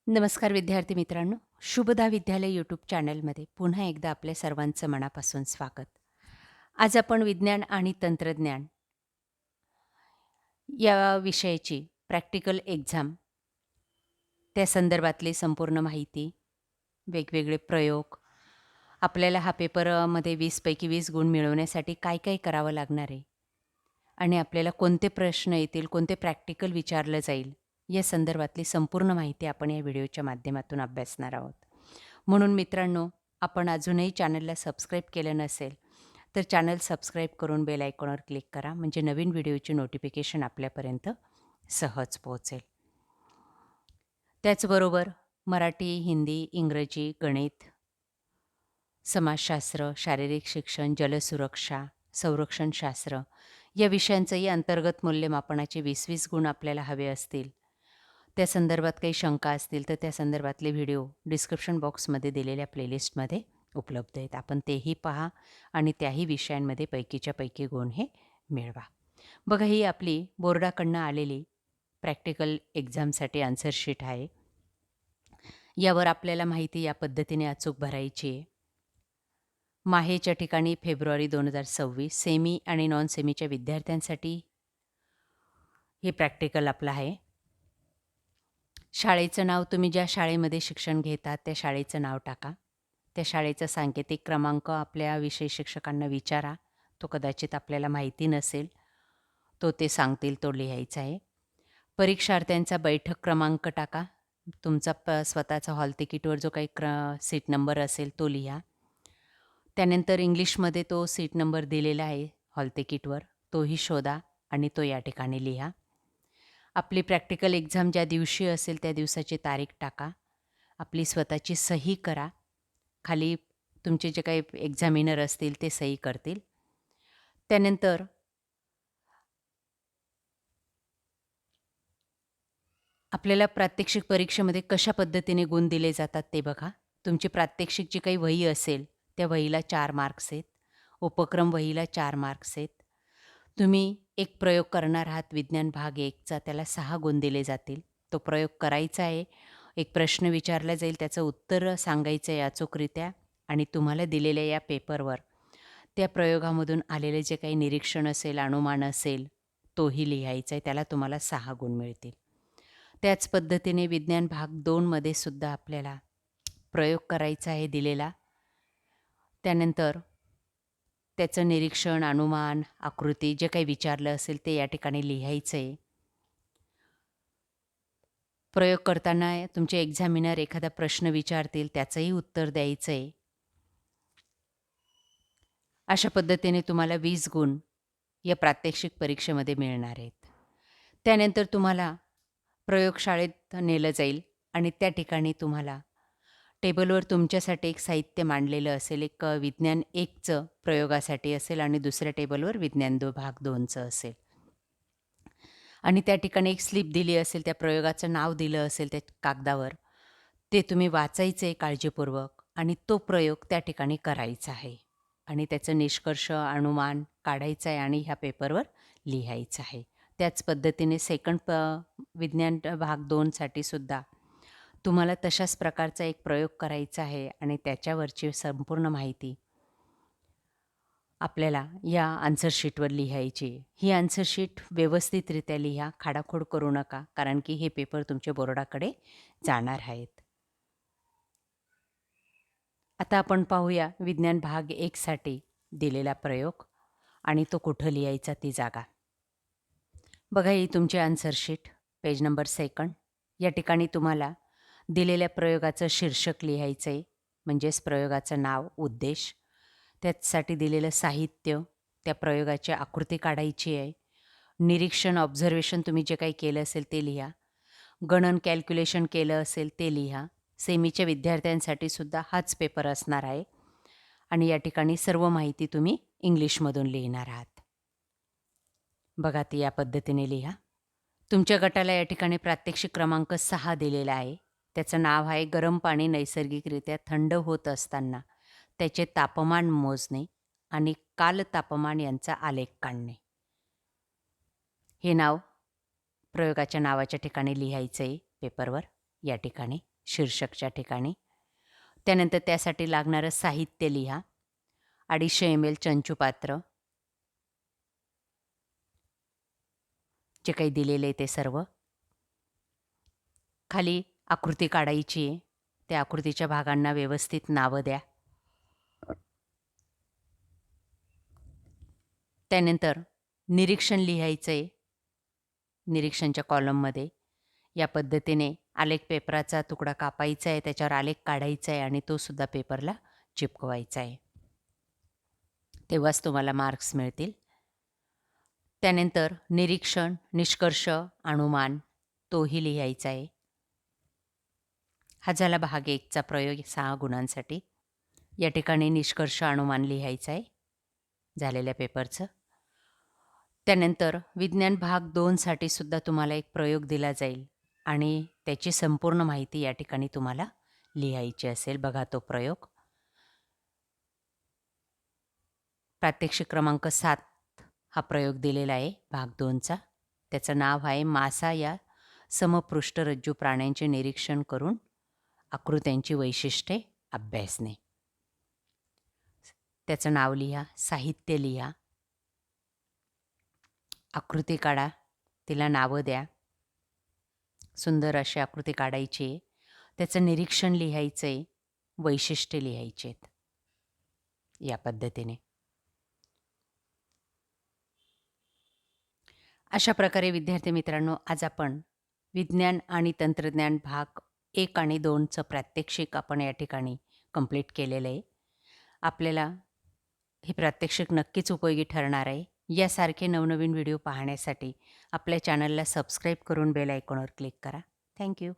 नमस्कार विद्यार्थी मित्रांनो. शुभदा विद्यालय यूट्यूब चॅनलमध्ये पुन्हा एकदा आपल्या सर्वांचं मनापासून स्वागत. आज आपण विज्ञान आणि तंत्रज्ञान या विषयाची प्रॅक्टिकल एक्झाम, त्या संदर्भातली संपूर्ण माहिती, वेगवेगळे प्रयोग, आपल्याला हा पेपरमध्ये 20 पैकी 20 गुण मिळवण्यासाठी काय काय करावं लागणार आहे आणि आपल्याला कोणते प्रश्न येतील, कोणते प्रॅक्टिकल विचारलं जाईल, या संदर्भातली संपूर्ण माहिती आपण या व्हिडिओच्या माध्यमातून अभ्यासणार आहोत. म्हणून मित्रांनो, आपण अजूनही चॅनलला सबस्क्राईब केलं नसेल, तर चॅनल सबस्क्राईब करून बेल आयकॉनवर क्लिक करा, म्हणजे नवीन व्हिडिओची नोटिफिकेशन आपल्यापर्यंत सहज पोहोचेल. त्याचबरोबर मराठी, हिंदी, इंग्रजी, गणित, समाजशास्त्र, शारीरिक शिक्षण, जलसुरक्षा, संरक्षणशास्त्र या विषयांचंही अंतर्गत मूल्यमापनाचे 20-20 गुण आपल्याला हवे असतील, त्या संदर्भात काही शंका असतील, तर त्या संदर्भातले व्हिडिओ डिस्क्रिप्शन बॉक्समध्ये दिलेल्या प्लेलिस्टमध्ये उपलब्ध आहेत. आपण तेही पहा आणि त्याही विषयांमध्ये पैकीच्या पैकी गुण हे मिळवा. बघा, ही आपली बोर्डाकडनं आलेली प्रॅक्टिकल एक्झामसाठी आन्सर शीट आहे. यावर आपल्याला माहिती या पद्धतीने अचूक भरायची आहे. माहेच्या ठिकाणी फेब्रुवारी 2026 सेमी आणि नॉन सेमीच्या विद्यार्थ्यांसाठी हे प्रॅक्टिकल आपलं आहे. शाळेचं नाव, तुम्ही ज्या शाळेमध्ये शिक्षण घेतात त्या शाळेचं नाव टाका. त्या शाळेचा सांकेतिक क्रमांक आपल्या विषय शिक्षकांना विचारा. तो कदाचित आपल्याला माहिती नसेल, तो ते सांगतील तो लिहायचा आहे. परीक्षार्थ्यांचा बैठक क्रमांक टाका. तुमचा स्वतःचा हॉल तिकीटवर जो काही सीट नंबर असेल तो लिहा. त्यानंतर इंग्लिशमध्ये तो सीट नंबर दिलेला आहे हॉल तिकीटवर, तोही शोधा आणि तो या ठिकाणी लिहा. आपली प्रॅक्टिकल एक्झाम ज्या दिवशी असेल त्या दिवसाची तारीख टाका. आपली स्वतःची सही करा. खाली तुमचे जे काही एक्झामिनर असतील ते सही करतील. त्यानंतर आपल्याला प्रात्यक्षिक परीक्षेमध्ये कशा पद्धतीने गुण दिले जातात ते बघा. तुमची प्रात्यक्षिक जी काही वही असेल त्या वहीला 4 मार्क्स आहेत. उपक्रम वहीला 4 मार्क्स आहेत. तुम्ही एक प्रयोग करणार आहात विज्ञान भाग 1चा, त्याला 6 गुण दिले जातील. तो प्रयोग करायचा आहे. एक प्रश्न विचारला जाईल, त्याचं उत्तर सांगायचं आहे अचूकरित्या आणि तुम्हाला दिलेल्या या पेपरवर त्या प्रयोगामधून आलेले जे काही निरीक्षण असेल, अनुमान असेल, तोही लिहायचा आहे. त्याला तुम्हाला 6 गुण मिळतील. त्याच पद्धतीने विज्ञान भाग 2मध्ये सुद्धा आपल्याला प्रयोग करायचा आहे दिलेला. त्यानंतर त्याचं निरीक्षण, अनुमान, आकृती जे काही विचारलं असेल ते या ठिकाणी लिहायचं आहे. प्रयोग करताना तुमचे एक्झामिनर एखादा प्रश्न विचारतील, त्याचंही उत्तर द्यायचं आहे. अशा पद्धतीने तुम्हाला 20 गुण या प्रात्यक्षिक परीक्षेमध्ये मिळणार आहेत. त्यानंतर तुम्हाला प्रयोगशाळेत नेलं जाईल आणि त्या ठिकाणी तुम्हाला टेबलवर तुमच्यासाठी एक साहित्य मांडलेलं असेल. एक विज्ञान 1चं प्रयोगासाठी असेल आणि दुसऱ्या टेबलवर विज्ञान भाग 2चं असेल. आणि त्या ठिकाणी एक स्लिप दिली असेल, त्या प्रयोगाचं नाव दिलं असेल त्या कागदावर. ते तुम्ही वाचायचं आहे काळजीपूर्वक आणि तो प्रयोग त्या ठिकाणी करायचा आहे. आणि त्याचं निष्कर्ष, अनुमान काढायचं आहे आणि ह्या पेपरवर लिहायचं आहे. त्याच पद्धतीने विज्ञान भाग 2साठी सुद्धा तुम्हाला तशाच प्रकारचा एक प्रयोग करायचा आहे आणि त्याच्यावरची संपूर्ण माहिती आपल्याला या आन्सर शीटवर लिहायची. ही आन्सर शीट व्यवस्थितरित्या लिहा, खाडाखोड करू नका, कारण की हे पेपर तुमच्या बोर्डाकडे जाणार आहेत. आता आपण पाहूया विज्ञान भाग 1साठी दिलेला प्रयोग आणि तो कुठं लिहायचा ती जागा. बघा, ही तुमची आन्सर शीट, पेज नंबर 2. या ठिकाणी तुम्हाला दिलेल्या प्रयोगाचं शीर्षक लिहायचं आहे, म्हणजेच प्रयोगाचं नाव, उद्देश. त्याचसाठी दिलेलं साहित्य, त्या प्रयोगाची आकृती काढायची आहे. निरीक्षण, ऑब्झर्वेशन तुम्ही जे काही केलं असेल ते लिहा. गणन, कॅल्क्युलेशन केलं असेल ते लिहा. सेमीच्या विद्यार्थ्यांसाठी सुद्धा हाच पेपर असणार आहे आणि या ठिकाणी सर्व माहिती तुम्ही इंग्लिशमधून लिहिणार आहात. बघा, ती या पद्धतीने लिहा. तुमच्या गटाला या ठिकाणी प्रात्यक्षिक क्रमांक 6 दिलेला आहे. त्याचं नाव आहे गरम पाणी नैसर्गिकरित्या थंड होत असताना त्याचे तापमान मोजणे आणि कालतापमान यांचा आलेख काढणे. हे नाव प्रयोगाच्या नावाच्या ठिकाणी लिहायचं आहे पेपरवर या ठिकाणी. शीर्षकच्या ठिकाणी. त्यानंतर त्यासाठी लागणारं साहित्य लिहा. 250 ml चंचुपात्र, जे काही दिलेलं आहे ते सर्व. खाली आकृती काढायची आहे. त्या आकृतीच्या भागांना व्यवस्थित नावं द्या. त्यानंतर निरीक्षण लिहायचं आहे. निरीक्षणच्या कॉलममध्ये या पद्धतीने आलेख पेपराचा तुकडा कापायचा आहे, त्याच्यावर आलेख काढायचा आहे आणि तो सुद्धा पेपरला चिपकवायचा आहे. तेव्हाच तुम्हाला मार्क्स मिळतील. त्यानंतर निरीक्षण, निष्कर्ष, अनुमान तोही लिहायचा आहे. हा झाला भाग 1चा प्रयोग 6 गुणांसाठी. या ठिकाणी निष्कर्ष, अनुमान लिहायचं आहे झालेल्या पेपरचं. त्यानंतर विज्ञान भाग 2साठी सुद्धा तुम्हाला एक प्रयोग दिला जाईल आणि त्याची संपूर्ण माहिती या ठिकाणी तुम्हाला लिहायची असेल. बघा तो प्रयोग. प्रात्यक्षिक क्रमांक 7 हा प्रयोग दिलेला आहे भाग 2चा. त्याचं नाव आहे मासा या समपृष्ठरज्जू प्राण्यांचे निरीक्षण करून आकृत्यांची वैशिष्ट्ये अभ्यासणे. त्याचं नाव लिहा, साहित्य लिहा, आकृती काढा, तिला नावं द्या. सुंदर अशी आकृती काढायची आहे. त्याचं निरीक्षण लिहायचं आहे, वैशिष्ट्ये लिहायची आहेत. या पद्धतीने अशा प्रकारे विद्यार्थी मित्रांनो, आज आपण विज्ञान आणि तंत्रज्ञान भाग 1 आणि 2चं प्रात्यक्षिक आपण या ठिकाणी कंप्लीट केलेलं आहे. आपल्याला हे प्रात्यक्षिक नक्कीच उपयोगी ठरणार आहे. यासारखे नवनवीन व्हिडिओ पाहण्यासाठी आपल्या चॅनलला सबस्क्राईब करून बेल आयकॉनवर क्लिक करा. थँक्यू.